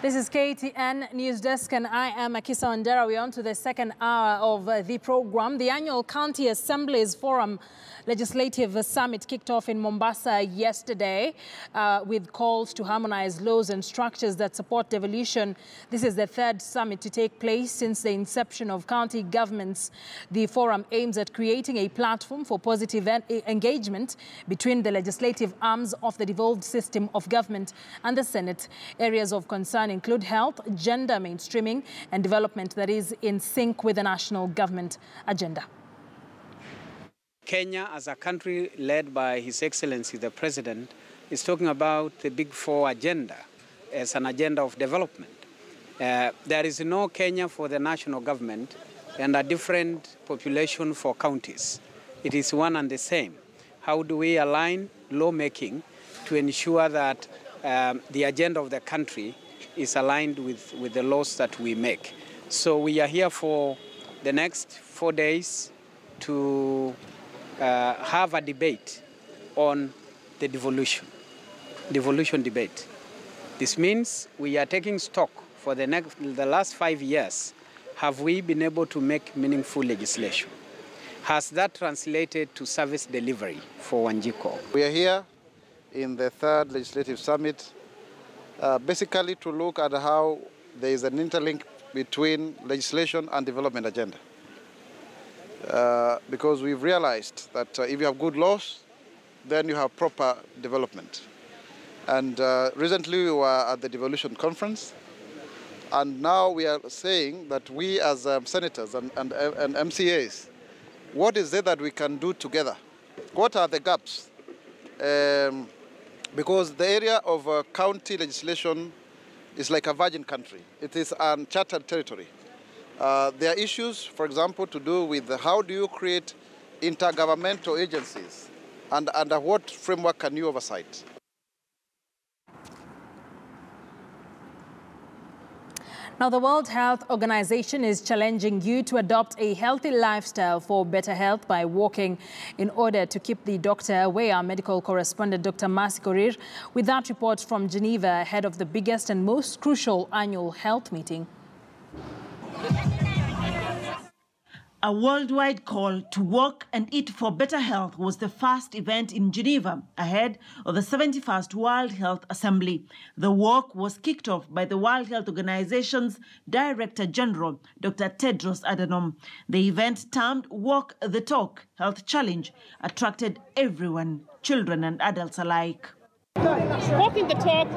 This is KTN News Desk and I am Akisa Wandera. We're on to the second hour of the program. The annual County Assemblies Forum Legislative Summit kicked off in Mombasa yesterday with calls to harmonize laws and structures that support devolution. This is the third summit to take place since the inception of county governments. The forum aims at creating a platform for positive engagement between the legislative arms of the devolved system of government and the Senate. Areas of concern include health, gender mainstreaming, and development that is in sync with the national government agenda. Kenya, as a country led by His Excellency the President, is talking about the Big Four agenda as an agenda of development. There is no Kenya for the national government and a different population for counties. It is one and the same. How do we align lawmaking to ensure that the agenda of the country is aligned with the laws that we make? So we are here for the next 4 days to have a debate on the devolution debate. This means we are taking stock for the last 5 years. Have we been able to make meaningful legislation? Has that translated to service delivery for Wanjiko? We are here in the third legislative summit basically to look at how there is an interlink between legislation and development agenda. Because we've realized that if you have good laws, then you have proper development. And recently we were at the Devolution conference, and now we are saying that we as senators and MCAs, what is it that we can do together? What are the gaps? Because the area of county legislation is like a virgin country. It is uncharted territory. There are issues, for example, to do with how do you create intergovernmental agencies and under what framework can you oversight? Now, the World Health Organization is challenging you to adopt a healthy lifestyle for better health by walking in order to keep the doctor away. Our medical correspondent, Dr. Masi Korir, with that report from Geneva ahead of the biggest and most crucial annual health meeting. A worldwide call to walk and eat for better health was the first event in Geneva ahead of the 71st World Health Assembly. The walk was kicked off by the World Health Organization's Director General, Dr. Tedros Adhanom. The event, termed Walk the Talk Health Challenge, attracted everyone, children and adults alike. Walking the talk,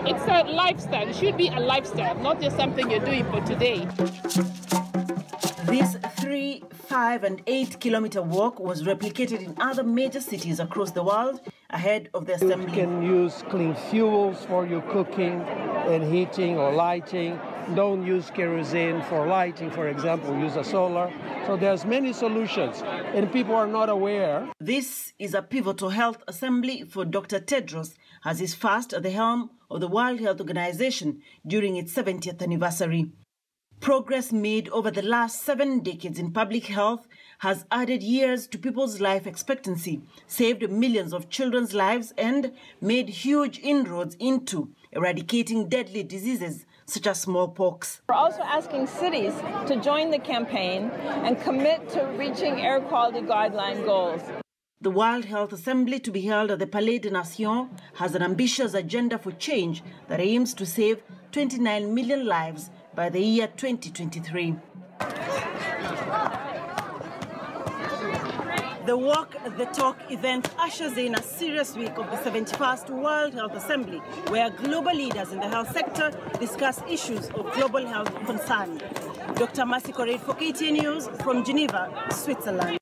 it's a lifestyle. It should be a lifestyle, not just something you're doing for today. This 3, 5 and 8 kilometer walk was replicated in other major cities across the world ahead of the assembly. You can use clean fuels for your cooking and heating or lighting. Don't use kerosene for lighting, for example, use a solar. So there's many solutions and people are not aware. This is a pivotal health assembly for Dr. Tedros, as is first at the helm of the World Health Organization during its 70th anniversary. Progress made over the last 7 decades in public health has added years to people's life expectancy, saved millions of children's lives, and made huge inroads into eradicating deadly diseases such as smallpox. We're also asking cities to join the campaign and commit to reaching air quality guideline goals. The World Health Assembly, to be held at the Palais des Nations, has an ambitious agenda for change that aims to save 29 million lives by the year 2023. The Walk the Talk event ushers in a serious week of the 71st World Health Assembly, where global leaders in the health sector discuss issues of global health concern. Dr. Masi Korir for KTN News from Geneva, Switzerland.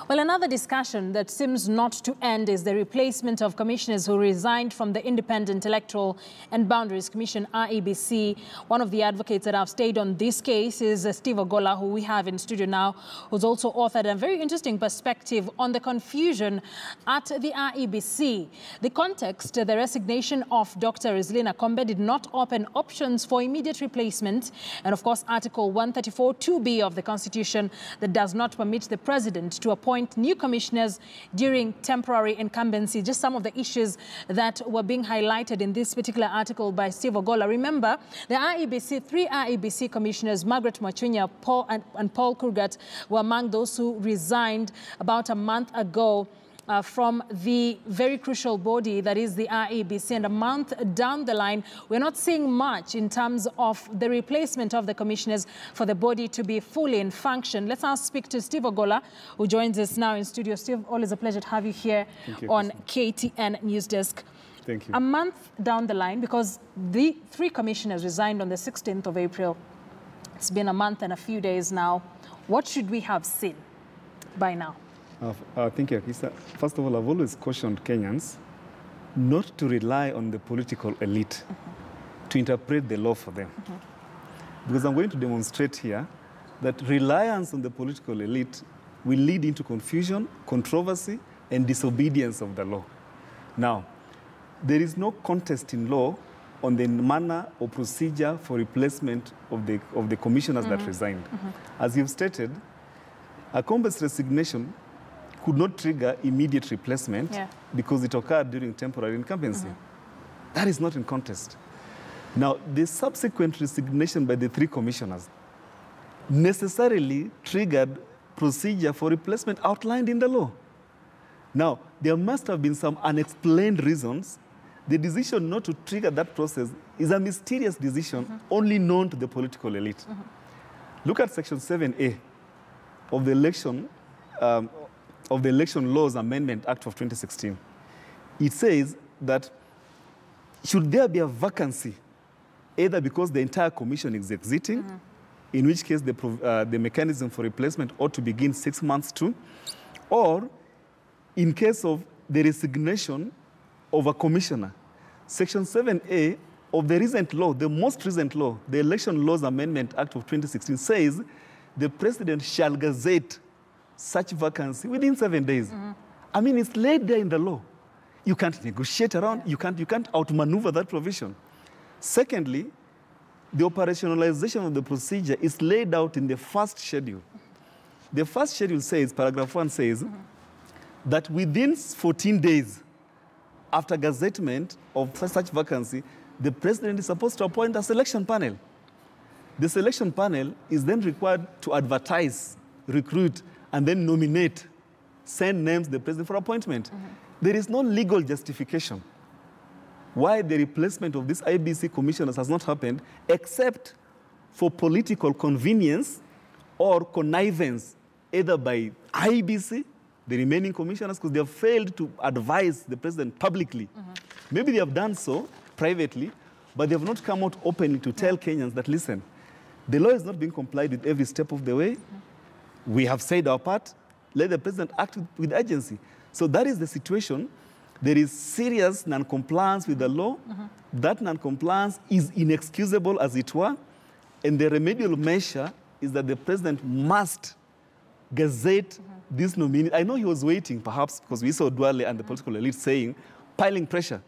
Well, another discussion that seems not to end is the replacement of commissioners who resigned from the Independent Electoral and Boundaries Commission, IEBC. One of the advocates that have stayed on this case is Steve Ogola, who we have in studio now, who's also authored a very interesting perspective on the confusion at the IEBC. The context, the resignation of Dr. Rizlina Kombe did not open options for immediate replacement. And of course, Article 134(2)(b) of the Constitution that does not permit the President to appoint appoint new commissioners during temporary incumbency. Just some of the issues that were being highlighted in this particular article by Steve Ogolla. Remember, the IEBC, 3 IEBC commissioners, Margaret Machunya, Paul Kurgat, were among those who resigned about a month ago from the very crucial body that is the IEBC. And a month down the line, we're not seeing much in terms of the replacement of the commissioners for the body to be fully in function. Let's now speak to Steve Ogolla, who joins us now in studio. Steve, always a pleasure to have you here on KTN News Desk. Thank you. A month down the line, because the 3 commissioners resigned on the 16th of April. It's been a month and a few days now. What should we have seen by now? Thank you, Akisa. First of all, I've always cautioned Kenyans not to rely on the political elite to interpret the law for them. Because I'm going to demonstrate here that reliance on the political elite will lead into confusion, controversy, and disobedience of the law. Now, there is no contest in law on the manner or procedure for replacement of the commissioners that resigned. As you've stated, a Combe's resignation could not trigger immediate replacement because it occurred during temporary incumbency. That is not in contest. Now, the subsequent resignation by the 3 commissioners necessarily triggered procedure for replacement outlined in the law. Now, there must have been some unexplained reasons. The decision not to trigger that process is a mysterious decision only known to the political elite. Look at Section 7A of the Election Laws Amendment Act of 2016. It says that should there be a vacancy, either because the entire commission is exiting, in which case the mechanism for replacement ought to begin 6 months too, or in case of the resignation of a commissioner. Section 7A of the recent law, the most recent law, the Election Laws Amendment Act of 2016, says the president shall gazette such vacancy within 7 days. I mean, it's laid there in the law. You can't negotiate around, you can't outmaneuver that provision. Secondly, the operationalization of the procedure is laid out in the first schedule. The first schedule says, paragraph 1 says, that within 14 days after gazettement of such vacancy, the president is supposed to appoint a selection panel. The selection panel is then required to advertise, recruit, and then nominate, send names to the president for appointment. There is no legal justification why the replacement of these IEBC commissioners has not happened, except for political convenience or connivance, either by IEBC, the remaining commissioners, because they have failed to advise the president publicly. Maybe they have done so privately, but they have not come out openly to tell Kenyans that, listen, the law is not being complied with every step of the way. We have said our part. Let the president act with urgency. So that is the situation. There is serious non-compliance with the law. That non-compliance is inexcusable, as it were. And the remedial measure is that the president must gazette this nominee. I know he was waiting, perhaps, because we saw Duale and the political elite saying, piling pressure.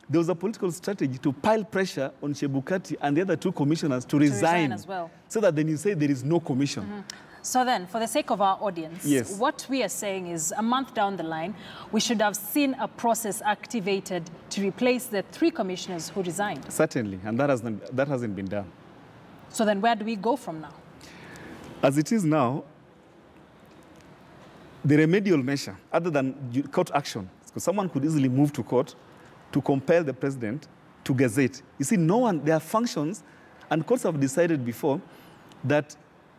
There was a political strategy to pile pressure on Chebukati and the other 2 commissioners to resign as well, so that then you say there is no commission. So then, for the sake of our audience, what we are saying is a month down the line, we should have seen a process activated to replace the 3 commissioners who resigned. Certainly, and that hasn't been done. So then where do we go from now? As it is now, the remedial measure, other than court action, because someone could easily move to court to compel the president to gazette. You see, there are functions, and courts have decided before that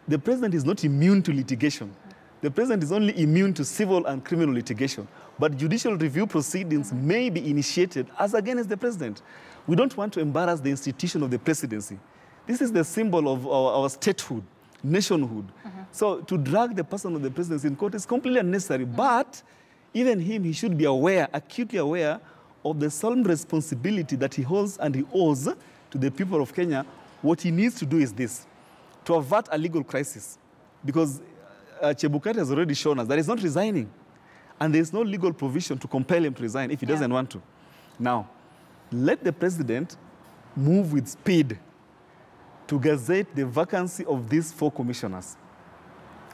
the president is not immune to litigation. The president is only immune to civil and criminal litigation. But judicial review proceedings may be initiated as against the president. We don't want to embarrass the institution of the presidency. This is the symbol of our statehood, nationhood. So to drag the person of the presidency in court is completely unnecessary. But even he should be aware, acutely aware, of the solemn responsibility that he holds and he owes to the people of Kenya. What he needs to do is this: to avert a legal crisis. Because Chebukati has already shown us that he's not resigning. And there's no legal provision to compel him to resign if he doesn't want to. Now, let the president move with speed to gazette the vacancy of these 4 commissioners.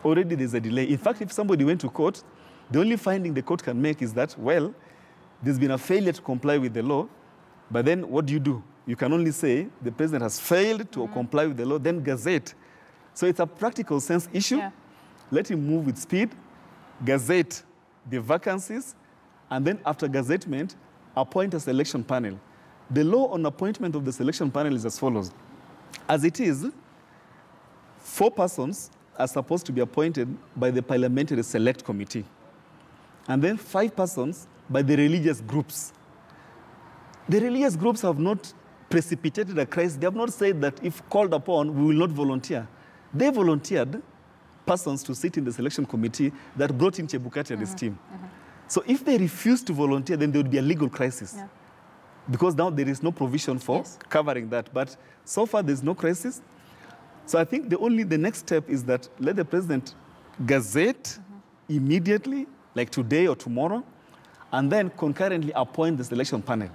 already there's a delay. In fact, if somebody went to court, the only finding the court can make is that, well, there's been a failure to comply with the law, but then what do? You can only say the president has failed to comply with the law, then gazette. So it's a practical sense issue. Yeah. Let him move with speed, gazette the vacancies, and then after gazettement, appoint a selection panel. The law on appointment of the selection panel is as follows. As it is, 4 persons are supposed to be appointed by the Parliamentary Select Committee, and then 5 persons by the religious groups. The religious groups have not precipitated a crisis. They have not said that if called upon, we will not volunteer. They volunteered persons to sit in the selection committee that brought in Chebukati and his team. So if they refuse to volunteer, then there would be a legal crisis. Yeah. Because now there is no provision for covering that. But so far, there's no crisis. So I think the next step is that let the president gazette immediately, like today or tomorrow, and then concurrently appoint the selection panel.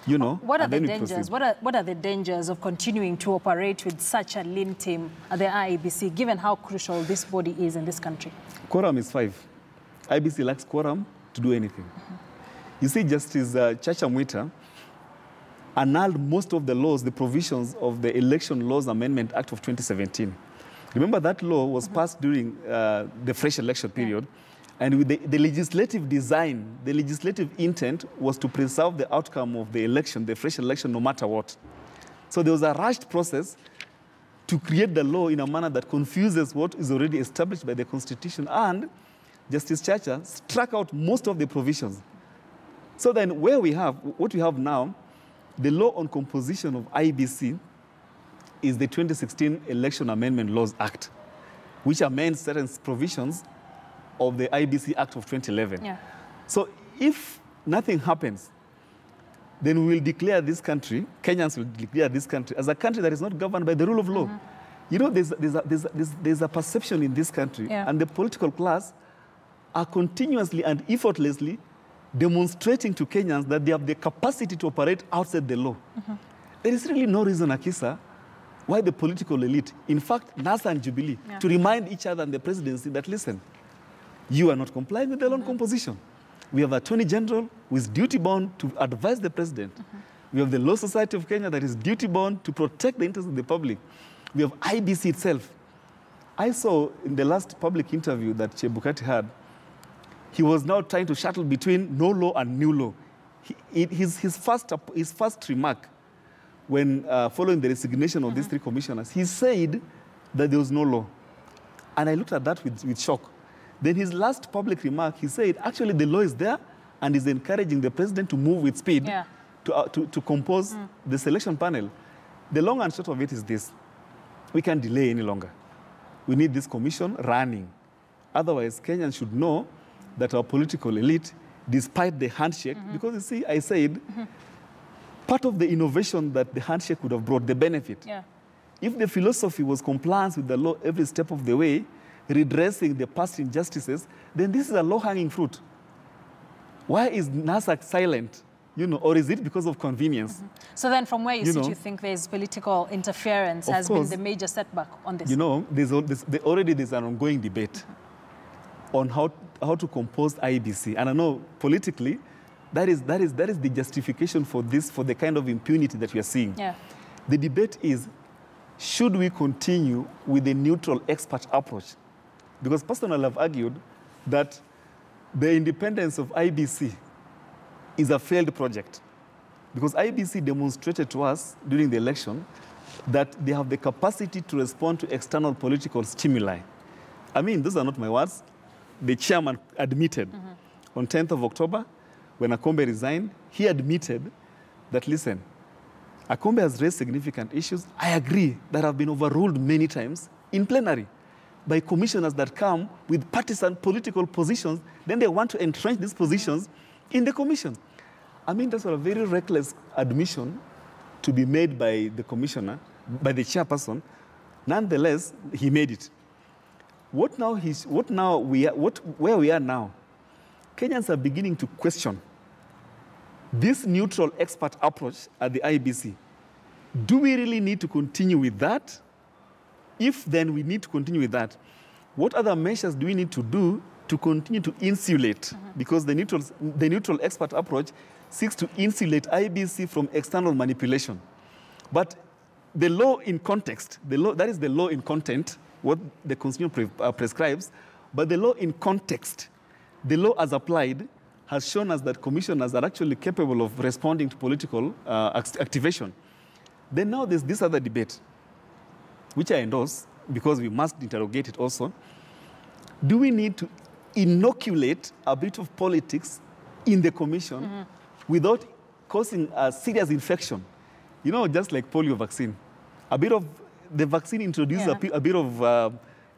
You know, what are the dangers? What are the dangers of continuing to operate with such a lean team at the IEBC, given how crucial this body is in this country? Quorum is 5. IEBC lacks quorum to do anything. You see, Justice Chacha Mwita annulled most of the laws, the provisions of the Election Laws Amendment Act of 2017. Remember that law was passed during the fresh election period. And with the legislative design, the legislative intent was to preserve the outcome of the election, the fresh election, no matter what. So there was a rushed process to create the law in a manner that confuses what is already established by the Constitution. And Justice Chacha struck out most of the provisions. So then what we have now, the law on composition of IEBC is the 2016 Election Amendment Laws Act, which amends certain provisions of the IEBC Act of 2011. Yeah. So if nothing happens, then we will declare this country, Kenyans will declare this country as a country that is not governed by the rule of law. You know, there's a perception in this country, and the political class are continuously and effortlessly demonstrating to Kenyans that they have the capacity to operate outside the law. There is really no reason, Akisa, why the political elite, in fact, NASA and Jubilee, to remind each other and the presidency that, listen, you are not complying with the law on composition. We have an Attorney General who is duty-bound to advise the president. We have the Law Society of Kenya that is duty-bound to protect the interests of the public. We have IEBC itself. I saw in the last public interview that Chebukati had, he was now trying to shuttle between no law and new law. His first remark when following the resignation of these 3 commissioners, he said that there was no law. And I looked at that with shock. Then his last public remark, he said, actually, the law is there and is encouraging the president to move with speed to compose the selection panel. The long and short of it is this. We can't delay any longer. We need this commission running. Otherwise, Kenyans should know that our political elite, despite the handshake, because you see, I said, part of the innovation that the handshake would have brought, the benefit, if the philosophy was compliance with the law every step of the way, redressing the past injustices, then this is a low-hanging fruit. Why is NASAC silent? You know, or is it because of convenience? So then from where you sit, you think there's political interference has been the major setback on this? You know, there's an ongoing debate on how to compose IEBC. And I know politically, that is the justification for this, for the kind of impunity that we are seeing. Yeah. The debate is, should we continue with the neutral expert approach? Because personally, I've argued that the independence of IEBC is a failed project. Because IEBC demonstrated to us during the election that they have the capacity to respond to external political stimuli. I mean, those are not my words. The chairman admitted on 10th of October, when Akombe resigned, he admitted that, listen, Akombe has raised significant issues. I agree that have been overruled many times in plenary by commissioners that come with partisan political positions. Then they want to entrench these positions in the commission. I mean, that's a very reckless admission to be made by the commissioner, by the chairperson. Nonetheless, he made it. Where we are now, Kenyans are beginning to question this neutral expert approach at the IEBC. Do we really need to continue with that? If then we need to continue with that, What other measures do we need to do to continue to insulate? Because the neutral expert approach seeks to insulate IEBC from external manipulation. But the law in context, that is the law in content, what the Constitution prescribes, but the law in context, the law as applied, has shown us that commissioners are actually capable of responding to political activation. Then now there's this other debate, which I endorse, because we must interrogate it also. Do we need to inoculate a bit of politics in the commission without causing a serious infection? You know, just like polio vaccine. A bit of the vaccine introduces a bit of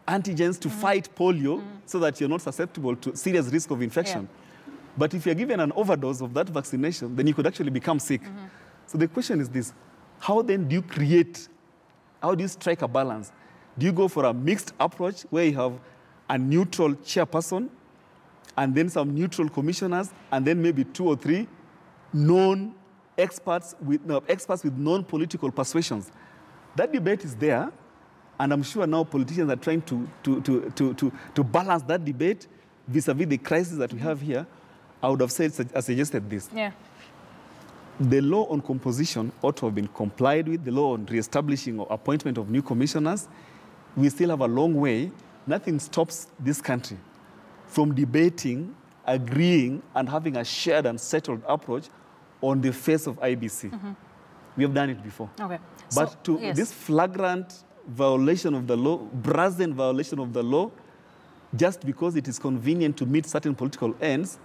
antigens to fight polio so that you're not susceptible to serious risk of infection. But if you're given an overdose of that vaccination, then you could actually become sick. So the question is this: how then do you strike a balance? Do you go for a mixed approach where you have a neutral chairperson and then some neutral commissioners and then maybe 2 or 3 known experts with non-political persuasions? That debate is there, and I'm sure now politicians are trying to balance that debate vis-a-vis the crisis that we have here. I would have suggested this. The law on composition ought to have been complied with, the law on re-establishing or appointment of new commissioners. We still have a long way. Nothing stops this country from debating, agreeing, and having a shared and settled approach on the face of IEBC. We have done it before. Okay. But so, this flagrant violation of the law, brazen violation of the law, just because it is convenient to meet certain political ends,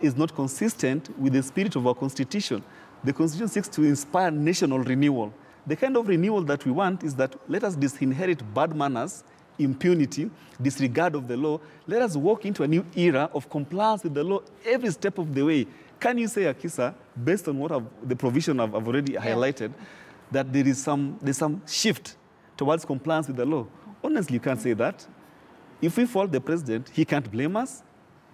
is not consistent with the spirit of our Constitution. The Constitution seeks to inspire national renewal. The kind of renewal that we want is that let us disinherit bad manners, impunity, disregard of the law. Let us walk into a new era of compliance with the law every step of the way. Can you say, Akisa, based on what the provision I've already highlighted, that there's some shift towards compliance with the law? Honestly, you can't say that. If we fault the president, he can't blame us.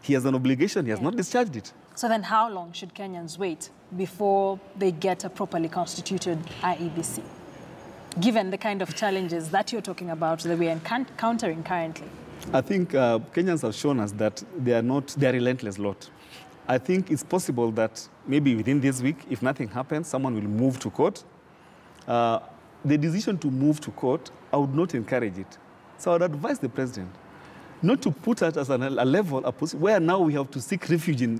He has an obligation. He has not discharged it. So then how long should Kenyans wait before they get a properly constituted IEBC, given the kind of challenges that you're talking about that we are encountering currently? I think Kenyans have shown us that they are a relentless lot. I think it's possible that maybe within this week, if nothing happens, someone will move to court. The decision to move to court, I would not encourage it. So I would advise the president not to put us as a level where now we have to seek refuge in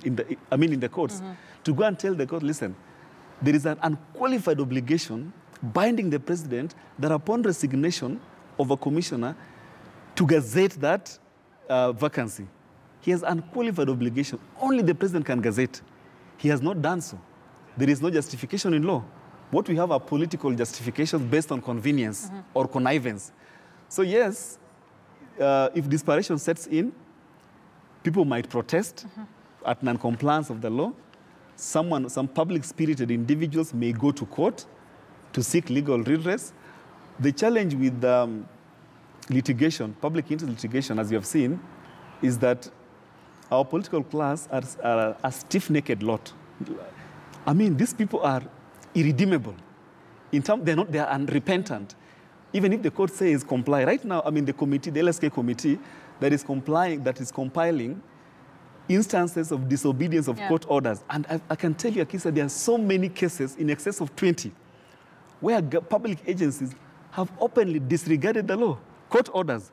the courts, to go and tell the court, listen, there is an unqualified obligation binding the president that upon resignation of a commissioner to gazette that vacancy. He has unqualified obligation. Only the president can gazette. He has not done so. There is no justification in law. What we have are political justifications based on convenience or connivance. So yes, if desperation sets in, people might protest at non-compliance of the law. Some public-spirited individuals may go to court to seek legal redress. The challenge with litigation, public interest litigation, as you have seen, is that our political class are a stiff-necked lot. I mean, these people are irredeemable. They are unrepentant. Even if the court says comply, right now, I mean, the committee, the LSK committee, that is compiling instances of disobedience of court orders. And I can tell you, Akisa, there are so many cases, in excess of 20, where public agencies have openly disregarded the law, court orders.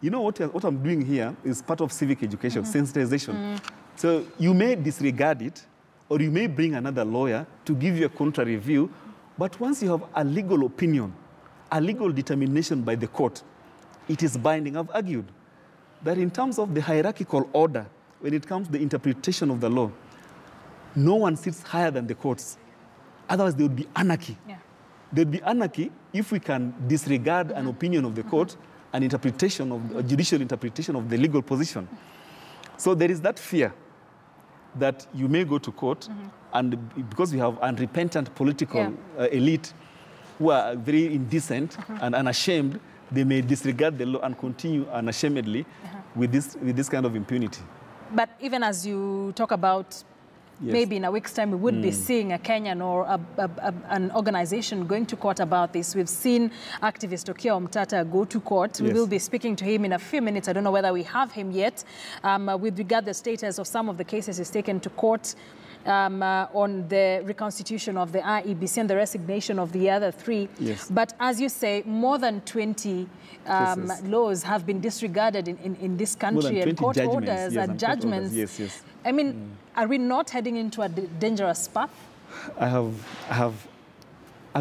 You know what I'm doing here is part of civic education, sensitization. So you may disregard it, or you may bring another lawyer to give you a contrary view, but once you have a legal opinion, a legal determination by the court, it is binding. I've argued that in terms of the hierarchical order, when it comes to the interpretation of the law, no one sits higher than the courts. Otherwise, there would be anarchy. There would be anarchy if we can disregard an opinion of the court, an interpretation of a judicial interpretation of the legal position. So there is that fear that you may go to court, and because we have unrepentant political elite who are very indecent and unashamed, they may disregard the law and continue unashamedly with this kind of impunity. But even as you talk about maybe in a week's time we would be seeing a Kenyan or an organization going to court about this. We've seen activist Okia Omtata go to court. We will be speaking to him in a few minutes. I don't know whether we have him yet. With regard to the status of some of the cases he's taken to court, on the reconstitution of the IEBC and the resignation of the other 3. Yes. But as you say, more than 20 laws have been disregarded in this country, and court orders and judgments. Yes. I mean, are we not heading into a dangerous path? I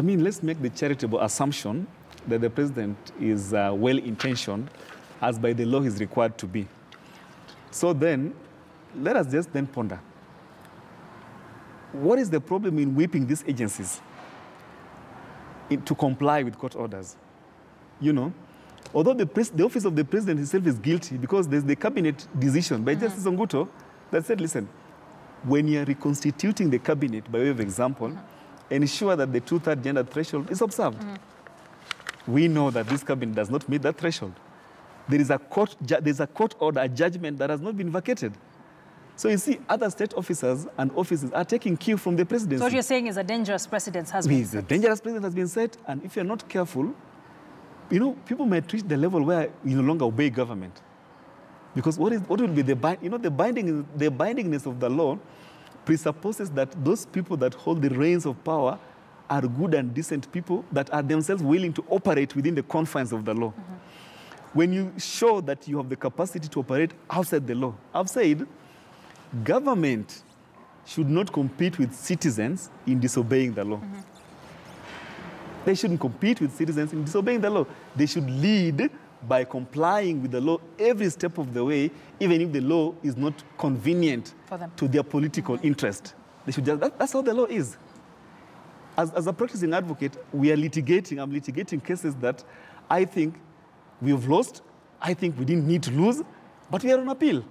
mean, let's make the charitable assumption that the president is well-intentioned, as by the law he's required to be. So then, let us just then ponder. What is the problem in whipping these agencies to comply with court orders? You know, although the office of the president himself is guilty because there's the cabinet decision by Justice Onguto that said, listen, when you're reconstituting the cabinet, by way of example, ensure that the 2/3 gender threshold is observed. We know that this cabinet does not meet that threshold. There is a court order, a judgment that has not been vacated. So you see, other state officers and offices are taking cue from the presidency. So what you're saying is a dangerous precedent has been set. A dangerous precedent has been set, and if you're not careful, you know, people might reach the level where you no longer obey government. Because what will be the bindingness of the law presupposes that those people that hold the reins of power are good and decent people that are themselves willing to operate within the confines of the law. When you show that you have the capacity to operate outside the law, I've said, government should not compete with citizens in disobeying the law. They shouldn't compete with citizens in disobeying the law. They should lead by complying with the law every step of the way, even if the law is not convenient to their political interest. They should just, that's how the law is. As a practicing advocate, I'm litigating cases that I think we have lost. I think we didn't need to lose, but we are on appeal.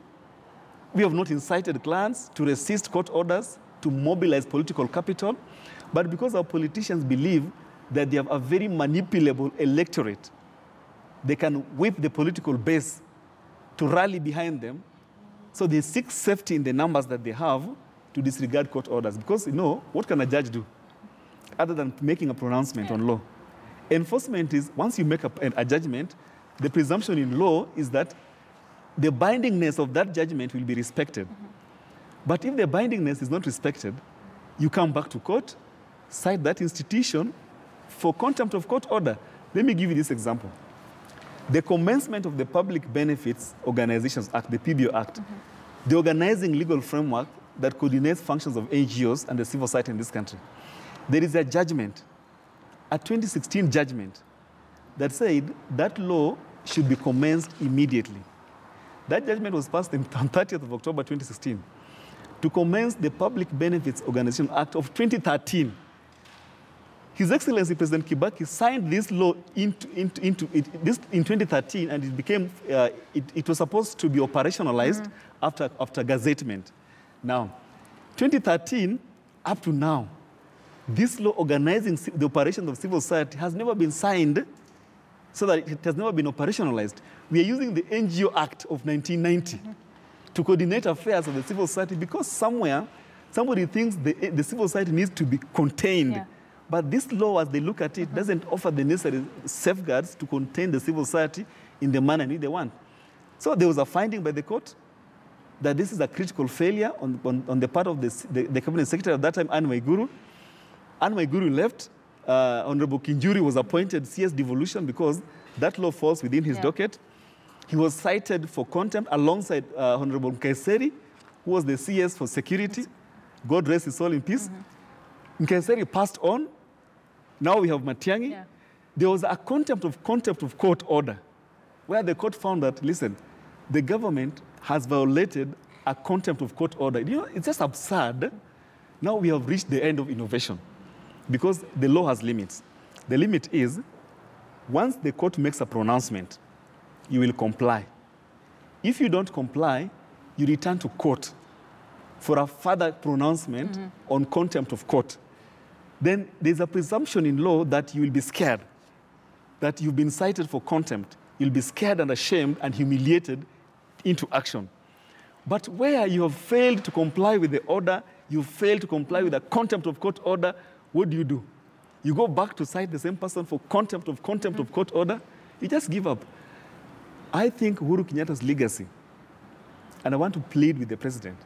We have not incited clients to resist court orders, to mobilize political capital, but because our politicians believe that they have a very manipulable electorate, they can whip the political base to rally behind them, so they seek safety in the numbers that they have to disregard court orders. Because, you know, what can a judge do other than making a pronouncement on law? Enforcement is, once you make a judgment, the presumption in law is that the bindingness of that judgment will be respected. But if the bindingness is not respected, you come back to court, cite that institution for contempt of court order. Let me give you this example. The commencement of the Public Benefits Organizations Act, the PBO Act, the organizing legal framework that coordinates functions of NGOs and the civil society in this country. There is a judgment, a 2016 judgment, that said that law should be commenced immediately. That judgment was passed on 30th of October 2016 to commence the Public Benefits Organization Act of 2013. His Excellency President Kibaki signed this law in 2013, and it became, it was supposed to be operationalized after gazettement. Now, 2013 up to now, this law organizing the operations of civil society has never been signed, so that it has never been operationalized. We are using the NGO Act of 1990 to coordinate affairs of the civil society because somewhere, somebody thinks the civil society needs to be contained. But this law, as they look at it, doesn't offer the necessary safeguards to contain the civil society in the manner they want. So there was a finding by the court that this is a critical failure on the part of the cabinet secretary at that time, Anne Waiguru. Anne Waiguru left. Honorable Kinjuri was appointed CS Devolution because that law falls within his docket. He was cited for contempt alongside Honorable Nkaiseri, who was the CS for security. God rest his soul in peace. Nkaiseri passed on. Now we have Matiang'i. There was a contempt of court order where the court found that, listen, the government has violated a contempt of court order. You know, it's just absurd. Now we have reached the end of innovation because the law has limits. The limit is, once the court makes a pronouncement, you will comply. If you don't comply, you return to court for a further pronouncement on contempt of court. Then there's a presumption in law that you will be scared, that you've been cited for contempt. You'll be scared and ashamed and humiliated into action. But where you have failed to comply with the order, you fail to comply with a contempt of court order, what do? You go back to cite the same person for contempt of court order? You just give up. I think Uhuru Kenyatta's legacy, and I want to plead with the president,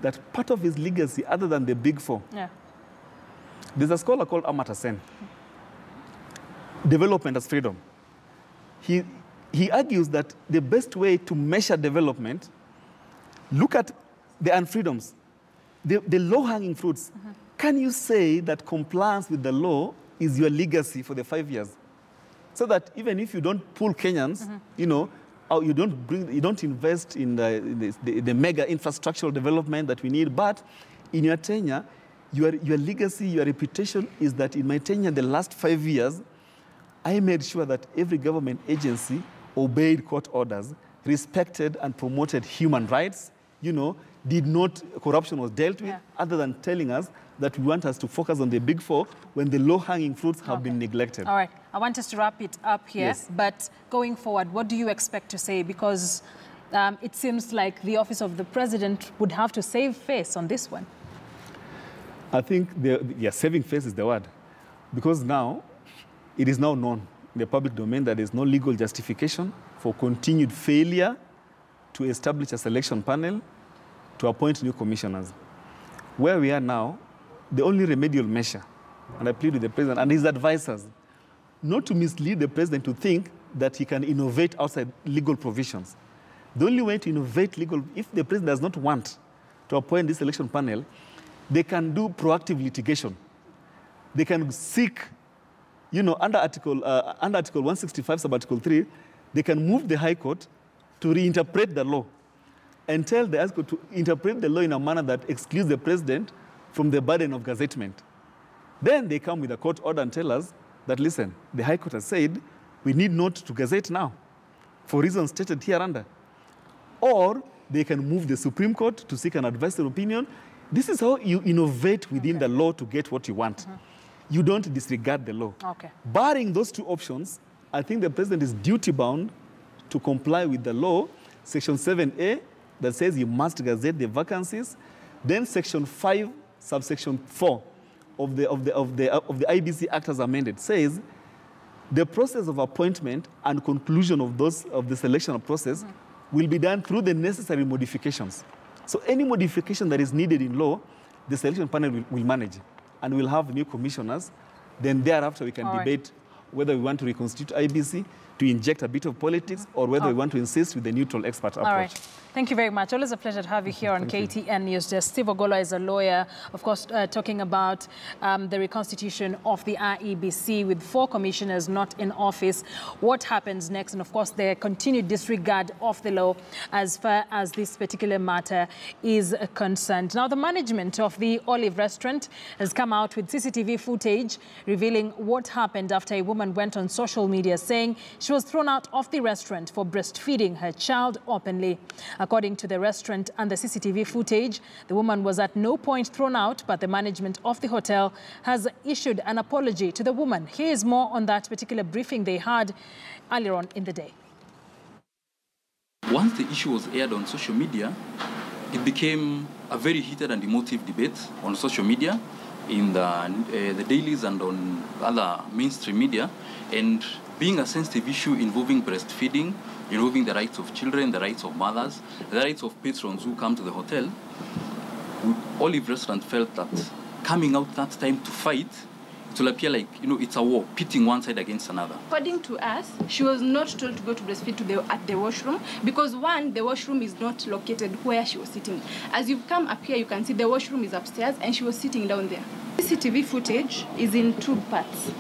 that part of his legacy, other than the big four, there's a scholar called Amartya Sen, Development as Freedom. He argues that the best way to measure development, look at the unfreedoms, the low-hanging fruits. Can you say that compliance with the law is your legacy for the 5 years? So that even if you don't pull Kenyans, you know, you don't invest in the mega infrastructural development that we need, but in your tenure, your legacy, your reputation is that in my tenure, the last 5 years, I made sure that every government agency obeyed court orders, respected and promoted human rights, you know, corruption was dealt with, other than telling us that we want us to focus on the big four when the low-hanging fruits have been neglected. All right. I want us to wrap it up here, but going forward, what do you expect to say? Because it seems like the office of the president would have to save face on this one. I think, saving face is the word. Because now, it is now known in the public domain that there is no legal justification for continued failure to establish a selection panel to appoint new commissioners. Where we are now, the only remedial measure, and I plead with the president and his advisors, not to mislead the president to think that he can innovate outside legal provisions. The only way to innovate legal, if the president does not want to appoint this election panel, they can do proactive litigation. They can seek, you know, under Article 165, sub-Article 3, they can move the High Court to reinterpret the law and tell the High Court to interpret the law in a manner that excludes the president from the burden of gazettement. Then they come with a court order and tell us that, listen, the High Court has said we need not to gazette now for reasons stated hereunder. Or they can move the Supreme Court to seek an advisory opinion. This is how you innovate within the law to get what you want. You don't disregard the law. Barring those two options, I think the president is duty-bound to comply with the law, Section 7A, that says you must gazette the vacancies. Then Section 5, subsection 4 of the IEBC Act as amended says the process of appointment and conclusion of the selection process will be done through the necessary modifications. So any modification that is needed in law, the selection panel will manage, and we'll have new commissioners. Then thereafter we can debate whether we want to reconstitute IEBC, to inject a bit of politics, or whether we want to insist with the neutral expert approach. All right. Thank you very much. Always a pleasure to have you here on KTN News. Steve Ogolo is a lawyer, of course, talking about the reconstitution of the IEBC with 4 commissioners not in office. What happens next? And, of course, the continued disregard of the law as far as this particular matter is concerned. Now, the management of the Olive restaurant has come out with CCTV footage revealing what happened after a woman went on social media saying she was thrown out of the restaurant for breastfeeding her child openly. According to the restaurant and the CCTV footage, the woman was at no point thrown out, but the management of the hotel has issued an apology to the woman. Here is more on that particular briefing they had earlier on in the day. Once the issue was aired on social media, it became a very heated and emotive debate on social media, in the dailies and on other mainstream media. And being a sensitive issue involving breastfeeding, involving the rights of children, the rights of mothers, the rights of patrons who come to the hotel, Olive Restaurant felt that coming out that time to fight, it will appear like, it's a war, pitting one side against another. According to us, she was not told to go to breastfeed at the washroom because, one, the washroom is not located where she was sitting. As you come up here, you can see the washroom is upstairs and she was sitting down there. CCTV footage is in 2 parts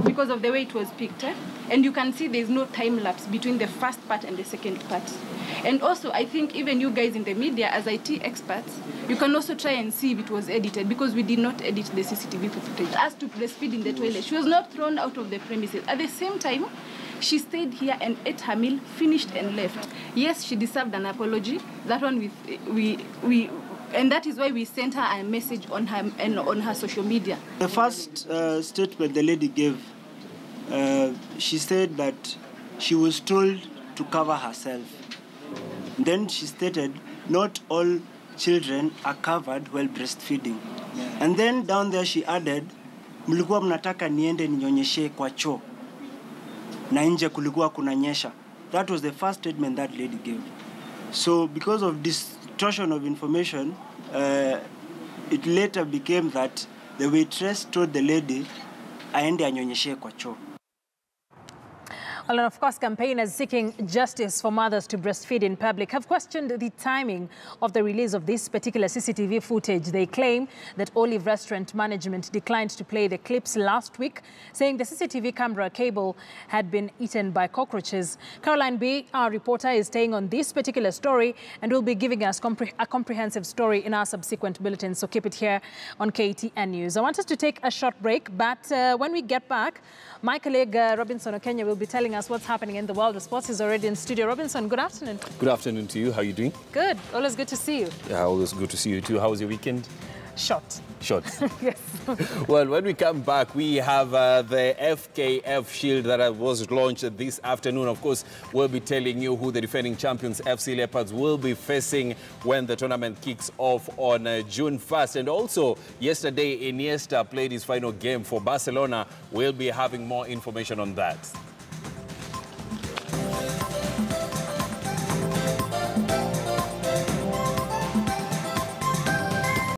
because of the way it was picked. And you can see there's no time lapse between the first part and the second part. And also, I think even you guys in the media, as IT experts, you can also try and see if it was edited, because we did not edit the CCTV footage. As to breastfeed in the toilet, she was not thrown out of the premises. At the same time, she stayed here and ate her meal, finished and left. Yes, she deserved an apology. That one and that is why we sent her a message on her social media. The first statement the lady gave, she said that she was told to cover herself. Then she stated not all children are covered while breastfeeding. And then down there she added, mlikuwa mnataka niende ninyonyeshe kwa choo. Na nje kulikuwa kunanyesha. That was the first statement that lady gave. So because of distortion of information, it later became that the waitress told the lady, aende anyonyeshe kwa choo. Well, and of course, campaigners seeking justice for mothers to breastfeed in public have questioned the timing of the release of this particular CCTV footage. They claim that Olive Restaurant management declined to play the clips last week, saying the CCTV camera cable had been eaten by cockroaches. Caroline B., our reporter, is staying on this particular story and will be giving us a comprehensive story in our subsequent bulletins. So keep it here on KTN News. I want us to take a short break, but when we get back, my colleague Robinson Okenya will be telling us what's happening in the world of sports. He's already in studio. Robinson, good afternoon. Good afternoon to you. How are you doing? Good. Always good to see you. Yeah, always good to see you too. How was your weekend? Short. Short. Yes. Well, when we come back, we have the FKF Shield that was launched this afternoon. Of course, we'll be telling you who the defending champions FC Leopards will be facing when the tournament kicks off on June 1st. And also, yesterday, Iniesta played his final game for Barcelona. We'll be having more information on that.